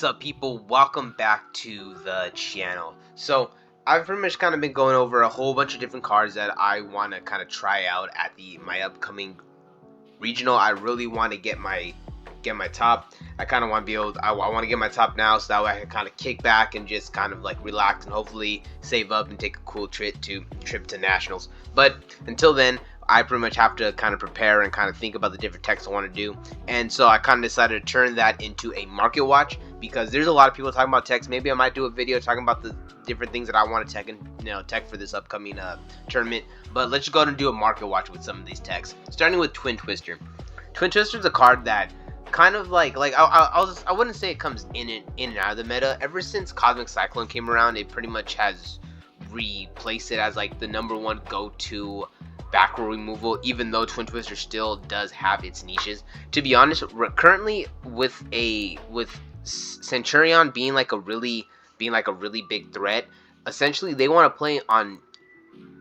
What's up, people? Welcome back to the channel. So I've pretty much kind of been going over a whole bunch of different cards that I want to kind of try out at my upcoming regional. I really want to get my top. I kind of want to be able I want to get my top now, so that way I can kind of kick back and just kind of like relax and hopefully save up and take a cool trip to nationals. But until then, I pretty much have to kind of prepare and kind of think about the different techs I want to do. And so I kind of decided to turn that into a market watch, because there's a lot of people talking about techs. Maybe I might do a video talking about the different things that I want to tech for this upcoming tournament. But let's just go ahead and do a market watch with some of these techs, starting with Twin Twister. Twin Twister is a card that kind of I wouldn't say it comes in and out of the meta. Ever since Cosmic Cyclone came around, it pretty much has replaced it as like the *1 go-to back row removal, even though Twin Twister still does have its niches. To be honest, currently with Centurion being like a really big threat, essentially they want to play on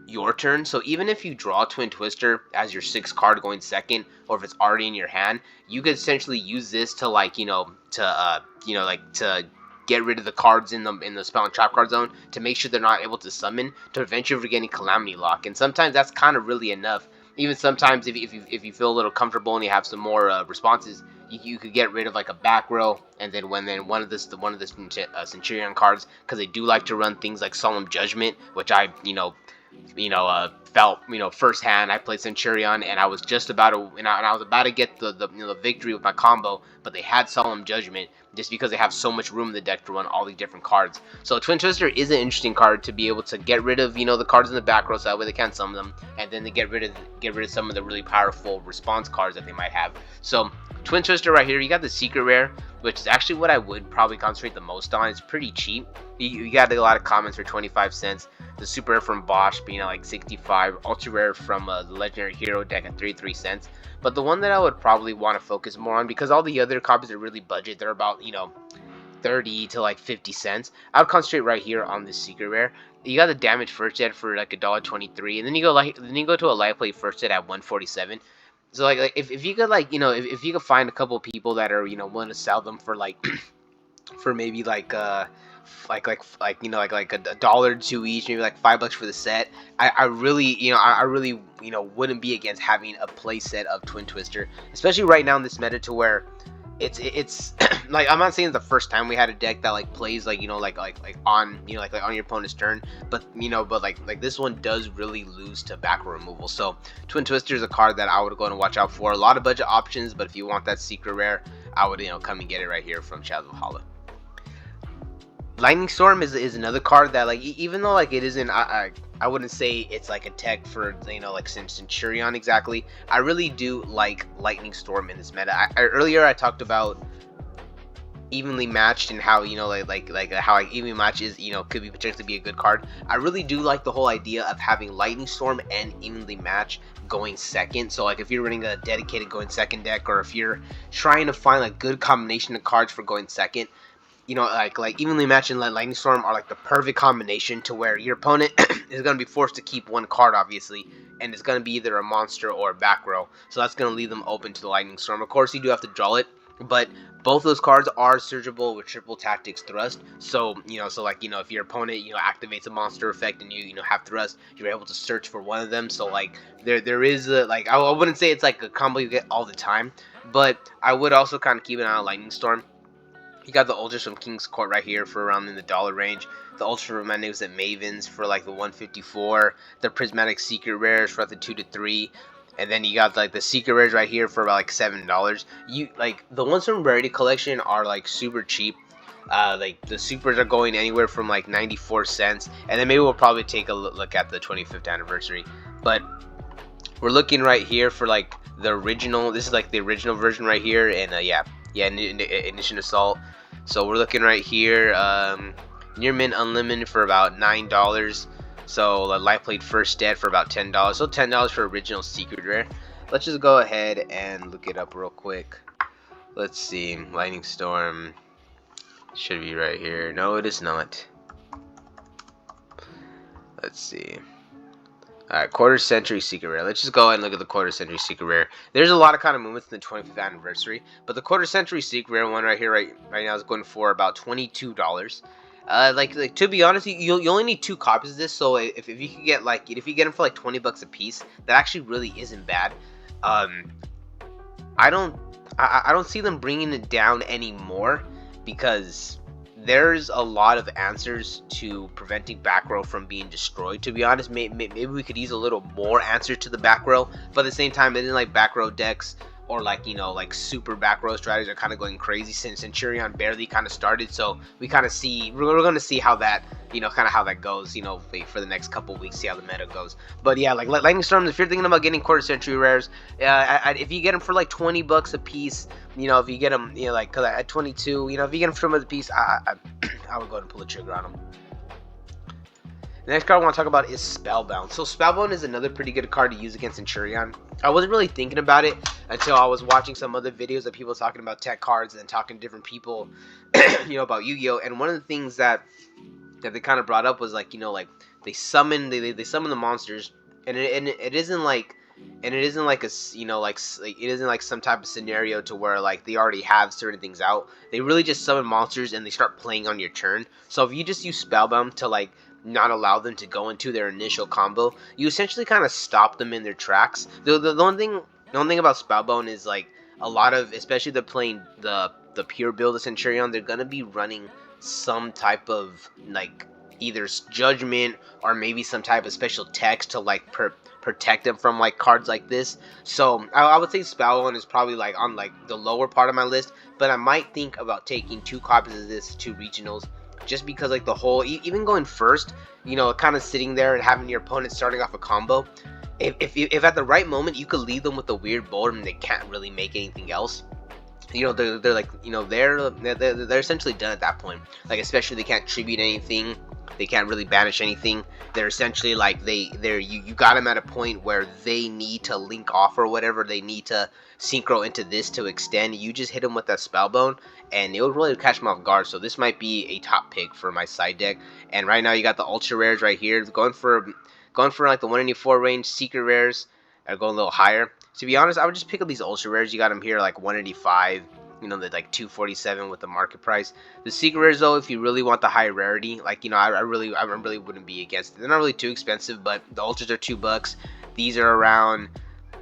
your turn. So even if you draw Twin Twister as your 6th card going second, or if it's already in your hand, you could essentially use this to get rid of the cards in the spell and trap card zone, to make sure they're not able to summon, to prevent you from getting Calamity Lock. And sometimes that's kind of really enough. Even sometimes if you feel a little comfortable and you have some more responses, you could get rid of like a back row, and then one of the Centurion cards, because they do like to run things like Solemn Judgment, which I felt firsthand. I played Centurion and I was just about to get the victory with my combo, but they had Solemn Judgment just because they have so much room in the deck to run all these different cards. So Twin Twister is an interesting card to be able to get rid of the cards in the back row, so that way they can't summon them, and then they get rid of some of the really powerful response cards that they might have. So Twin Twister right here, you got the secret rare, which is actually what I would probably concentrate the most on. It's pretty cheap. You got a lot of comments for 25 cents. The super rare from Bosch being at like 65. Ultra rare from the Legendary Hero deck at 33 cents. But the one that I would probably want to focus more on, because all the other copies are really budget, they're about 30 to like 50 cents. I would concentrate right here on this secret rare. You got the damage first ed for like $1.23, and then you go to a live play first ed at 147. So if you could if you could find a couple people that are willing to sell them for like for maybe like a dollar or two each, maybe like $5 for the set, I really wouldn't be against having a play set of Twin Twister, especially right now in this meta, to where it's like, I'm not saying it's the first time we had a deck that like plays on your opponent's turn, but this one does really lose to back row removal. So Twin Twister is a card that I would go and watch out for. A lot of budget options, but if you want that secret rare, I would come and get it right here from Shadows of Hala. Lightning Storm is another card that even though it isn't, I wouldn't say it's like a tech for Centurion exactly. I really do like Lightning Storm in this meta. Earlier I talked about evenly matched and how how evenly match is could be potentially be a good card. I really do like the whole idea of having Lightning Storm and evenly match going second. So if you're running a dedicated going second deck, or if you're trying to find a good combination of cards for going second, evenly match and Lightning Storm are like the perfect combination, to where your opponent is going to be forced to keep one card, obviously, and it's going to be either a monster or a back row. So that's going to leave them open to the Lightning Storm. Of course, you do have to draw it, but both those cards are searchable with triple tactics thrust. So if your opponent activates a monster effect and you have thrust, you're able to search for one of them. So there is I wouldn't say it's like a combo you get all the time, but I would also kind of keep an eye on Lightning Storm. You got the Ultras from King's Court right here for around in the $1 range. The Ultra Romantics at Mavens for like the 154. The Prismatic Secret Rares for like the 2 to 3. And then you got the Secret Rares right here for about like $7. The ones from Rarity Collection are super cheap. The supers are going anywhere from 94 cents. And then maybe we'll probably take a look at the 25th anniversary. But we're looking right here for the original. This is the original version right here. And Ignition Assault. So we're looking right here, Near Mint Unlimited for about $9. So Live Played First Ed for about $10. So $10 for original secret rare. Let's just go ahead and look it up real quick. Let's see, Lightning Storm should be right here. No, it is not. Let's see. Alright, quarter century secret rare. Let's just go ahead and look at the quarter century secret rare. There's a lot of kind of movements in the 25th anniversary, but the quarter century secret rare one right here, right now, is going for about $22. Like to be honest, you only need 2 copies of this. So if you could get like if you get them for like $20 a piece, that actually really isn't bad. Um, I don't I don't see them bringing it down anymore because there's a lot of answers to preventing back row from being destroyed. To be honest, maybe we could use a little more answer to the back row, but at the same time, it isn't like back row decks or like like super back row strategies are kind of going crazy since Centurion barely kind of started. So we kind of see we're going to see how that kind of how that goes for the next couple weeks, see how the meta goes. But yeah, like Lightning Storms, if you're thinking about getting quarter century rares, if you get them for like $20 a piece, if you get them like cause at 22, if you get them for $20 a piece, I would go ahead and pull the trigger on them. The next card I want to talk about is Spellbound. So Spellbound is another pretty good card to use against Centurion. I wasn't really thinking about it until I was watching some other videos of people talking about tech cards and talking to different people, about Yu-Gi-Oh! And one of the things that they kind of brought up was like, they summon the monsters, and it isn't like a it isn't like some type of scenario to where like they already have certain things out. They really just summon monsters and they start playing on your turn. So if you just use Spellbound to like not allow them to go into their initial combo, you essentially kind of stop them in their tracks. The one thing about Spellbound is like a lot of, especially they're playing the pure build of Centurion, they're gonna be running some type of like either judgment or maybe some type of special text to like protect them from like cards like this. So I would say Spellbound is probably like on like the lower part of my list, but I might think about taking 2 copies of this to regionals, just because like the whole even going first, kind of sitting there and having your opponent starting off a combo, if at the right moment you could leave them with a weird board and they can't really make anything else, they're like they're essentially done at that point. Like especially they can't tribute anything, they can't really banish anything. They're essentially like you got them at a point where they need to link off or whatever. They need to synchro into this to extend. You just hit them with that Spellbone and it would really catch them off guard. So this might be a top pick for my side deck. And right now you got the ultra rares right here, going for like the 184 range. Secret rares are going a little higher. To be honest, I would just pick up these ultra rares. You got them here like 185. They're like 247 with the market price. The secret rares though, if you really want the high rarity, like I really wouldn't be against it. They're not really too expensive, but the ultras are $2. These are around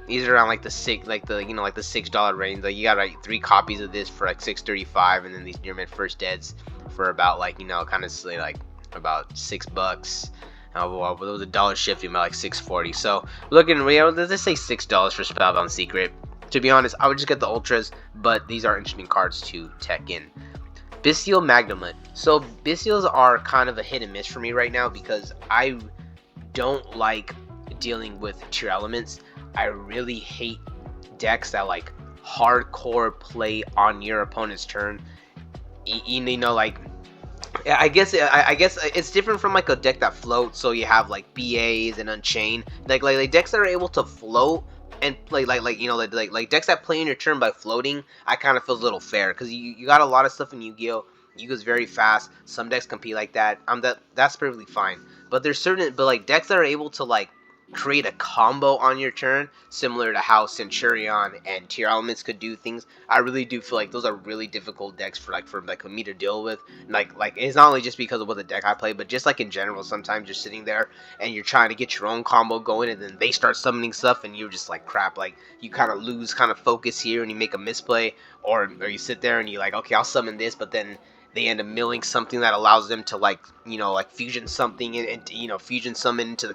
like the $6 range. Like you got like 3 copies of this for like $6.35, and then these near mint first deads for about like kind of like about $6. Well, there was a dollar shift, about like $6.40. So looking, let's just say $6 for Spellbound Secret. To be honest, I would just get the ultras, but these are interesting cards to tech in. Bystial Magnemite. So Bystials are kind of a hit and miss for me right now because I don't like dealing with tier elements. I really hate decks that like hardcore play on your opponent's turn. Like I guess it's different from like a deck that floats. So you have like BAs and Unchained, like decks that are able to float and play like decks that play in your turn by floating. I kind of feel a little fair because you got a lot of stuff in Yu-Gi-Oh! Yu-Gi-Oh's very fast. Some decks compete like that. That's perfectly fine. But there's like decks that are able to like create a combo on your turn, similar to how Centurion and Tier Elements could do things. I really do feel like those are really difficult decks for me to deal with. Like it's not only just because of what the deck I play, but just like in general, sometimes you're sitting there and you're trying to get your own combo going, and then they start summoning stuff, and you're just like crap. Like you kind of lose focus here, and you make a misplay, or you sit there and you're like, okay, I'll summon this, but then they end up milling something that allows them to like fusion something and fusion summon into the.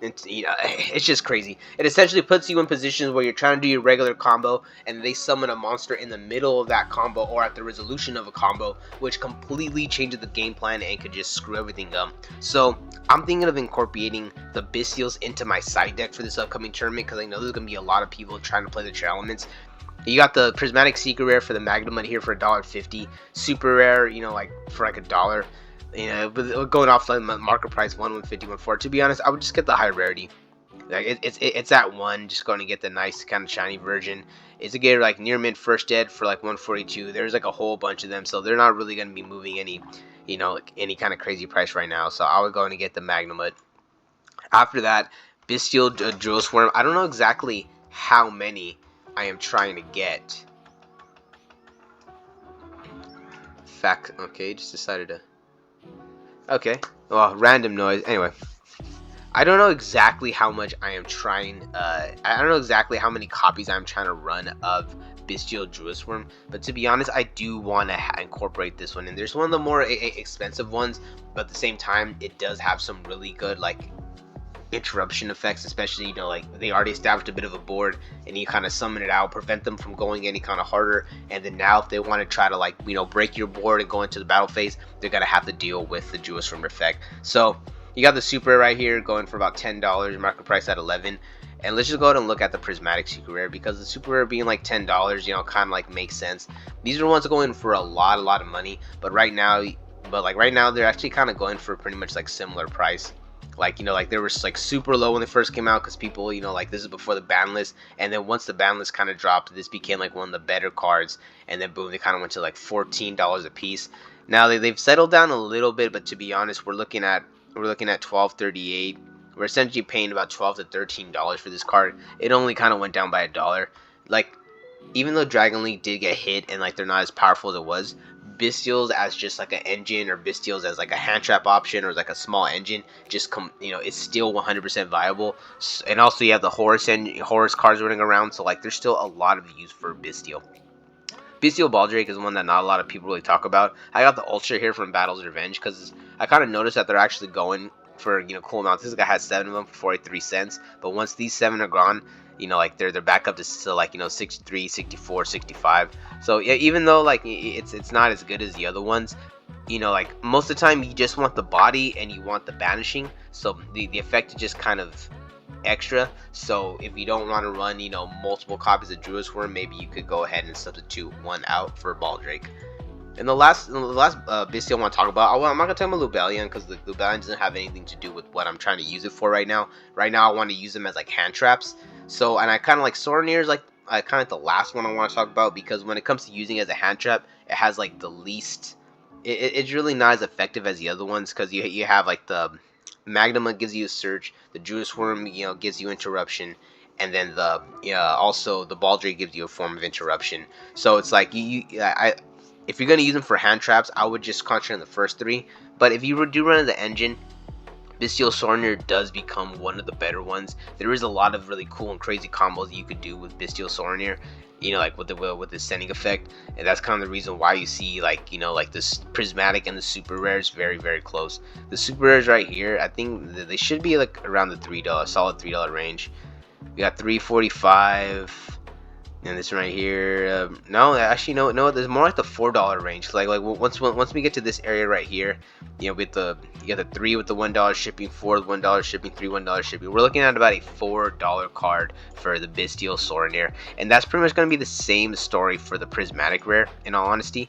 It's just crazy. It essentially puts you in positions where you're trying to do your regular combo and they summon a monster in the middle of that combo or at the resolution of a combo, which completely changes the game plan and could just screw everything up. So I'm thinking of incorporating the Bystials into my side deck for this upcoming tournament because I know there's going to be a lot of people trying to play the Tier Elements. You got the Prismatic Secret Rare for the Magnemite here for $1.50. Super Rare, like for like $1. But going off the market price, 150, 140. To be honest, I would just get the high rarity. Like it's at 1. Just going to get the nice kind of shiny version. It's a get like near mint first dead for like 142. There's like a whole bunch of them, so they're not really going to be moving any, any kind of crazy price right now. So I would go and get the Magnemite. After that, Bestial Drill Swarm. I don't know exactly how many I am trying to get. Okay, just decided to. Okay, well, random noise. Anyway, I don't know exactly how much I am trying. I don't know exactly how many copies I'm trying to run of Bestial Drill Swarm, but to be honest, I do want to incorporate this one. And there's one of the more expensive ones, but at the same time, it does have some really good like interruption effects, especially, you know, like they already established a bit of a board and you kind of summon it out, prevent them from going any kind of harder, and then now if they want to try to, like, you know, break your board and go into the battle phase, they're gonna have to deal with the Drill Swarm effect. So you got the super right here going for about $10, market price at 11. And let's just go ahead and look at the prismatic super rare, because the super rare being like $10, you know, kind of like makes sense. These are ones going for a lot of money, but right now they're actually kind of going for pretty much like similar price. Like, you know, like they were like super low when they first came out because people, you know, like this is before the ban list, and then once the ban list kind of dropped, this became like one of the better cards, and then boom, they kind of went to like $14 a piece. Now they've settled down a little bit, but to be honest, we're looking at $12.38. We're essentially paying about $12 to $13 for this card. It only kind of went down by $1. Like, even though Dragon League did get hit and like they're not as powerful as it was, Bestials as just like an engine, or Bestials as like a hand trap option, or like a small engine, just you know, it's still 100% viable. And also you have the Horus cards running around, so like there's still a lot of use for Bestial. Bestial Baldrake is one that not a lot of people really talk about. I got the Ultra here from Battle's Revenge because I kind of noticed that they're actually going for, you know, cool amounts. This guy has 7 of them for 43 cents, but once these 7 are gone, you know, like they're back up to still like, you know, 63, 64, 65. So yeah, even though like it's not as good as the other ones, you know, like most of the time you just want the body and you want the banishing, so the effect is just kind of extra. So if you don't want to run, you know, multiple copies of Drill Swarm, maybe you could go ahead and substitute one out for Baldrake. And the last Bestial I want to talk about, I'm not going to talk about Lubellion because the Lubellion doesn't have anything to do with what I'm trying to use it for right now. Right now I want to use them as like hand traps. So, and I kind of like Sorneer is like kind of like the last one I want to talk about, because when it comes to using it as a hand trap, it has like the least, it's really not as effective as the other ones, because you have like the Magnuma gives you a search, the Drill Swarm, you know, gives you interruption, and then also the Baldrake gives you a form of interruption. So it's like if you're gonna use them for hand traps, I would just concentrate on the first 3. But if you do run the engine, Bestial Sorneer does become one of the better ones. There is a lot of really cool and crazy combos you could do with Bestial Sorneer, you know, like with the sending effect, and that's kind of the reason why you see, like, you know, like this prismatic and the super rares very close. The super rares right here, I think they should be like around the solid $3 range. We got 345. And this right here, no, actually, no, there's more like the $4 range. Like once we get to this area right here, you know, with you got the 3 with the $1 shipping, 4 with $1 shipping, 3 $1 shipping. We're looking at about a $4 card for the Bestial Sorneer, and that's pretty much going to be the same story for the Prismatic Rare. In all honesty,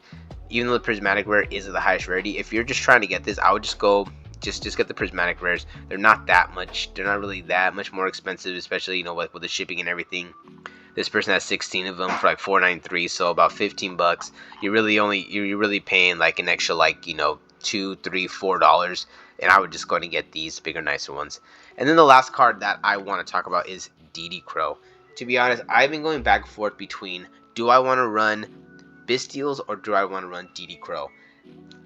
even though the Prismatic Rare is the highest rarity, if you're just trying to get this, I would just go. Just get the Prismatic Rares. They're not really that much more expensive, especially, you know, like with the shipping and everything. This person has 16 of them for like $4.93, so about $15. You're really paying like an extra, like, you know, $2, $3, $4, and I would just go and get these bigger, nicer ones. And then the last card that I want to talk about is DD Crow. To be honest, I've been going back and forth between, do I want to run Bestials or do I want to run DD Crow?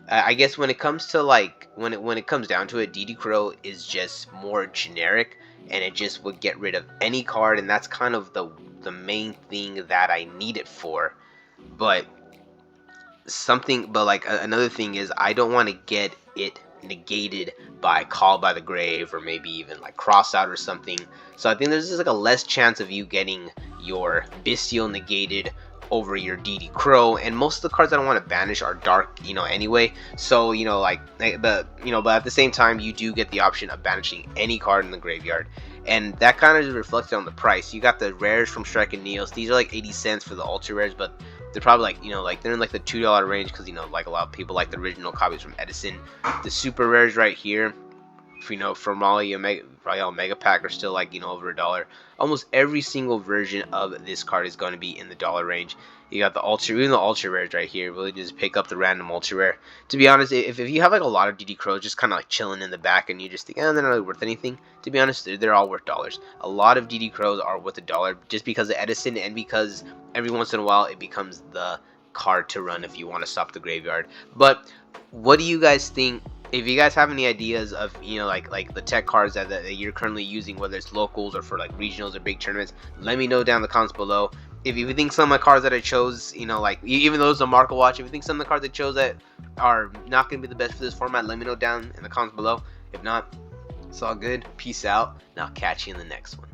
I guess when it comes to like when it comes down to it, DD Crow is just more generic, and it just would get rid of any card, and that's kind of the main thing that I need it for. But like another thing is, I don't want to get it negated by Call by the Grave, or maybe even like Cross Out or something. So I think there's just like a less chance of you getting your Bestial negated over your DD Crow, and most of the cards I don't want to banish are dark, you know, anyway. So, you know, but at the same time, you do get the option of banishing any card in the graveyard, and that kind of is reflected on the price. You got the rares from Strike and Neos. These are like 80 cents for the ultra rares, but they're probably like, you know, like they're in like the $2 range, because, you know, like a lot of people like the original copies from Edison. The super rares right here, from Royale Mega Pack are still like over $1. Almost every single version of this card is going to be in the dollar range. You got the even the ultra rares right here. Really just pick up the random ultra rare. To be honest, if you have like a lot of DD Crows just kind of like chilling in the back and you just think, they're not really worth anything. To be honest, they're all worth dollars. A lot of DD Crows are worth $1 just because of Edison and because every once in a while it becomes the card to run if you want to stop the graveyard. But what do you guys think? If you guys have any ideas of like the tech cards that you're currently using, whether it's locals or for like regionals or big tournaments, let me know down in the comments below. If you think some of my cards that I chose, like even though it's a Marco Watch, if you think some of the cards I chose that are not going to be the best for this format, let me know down in the comments below. If not, it's all good. Peace out, and I'll catch you in the next one.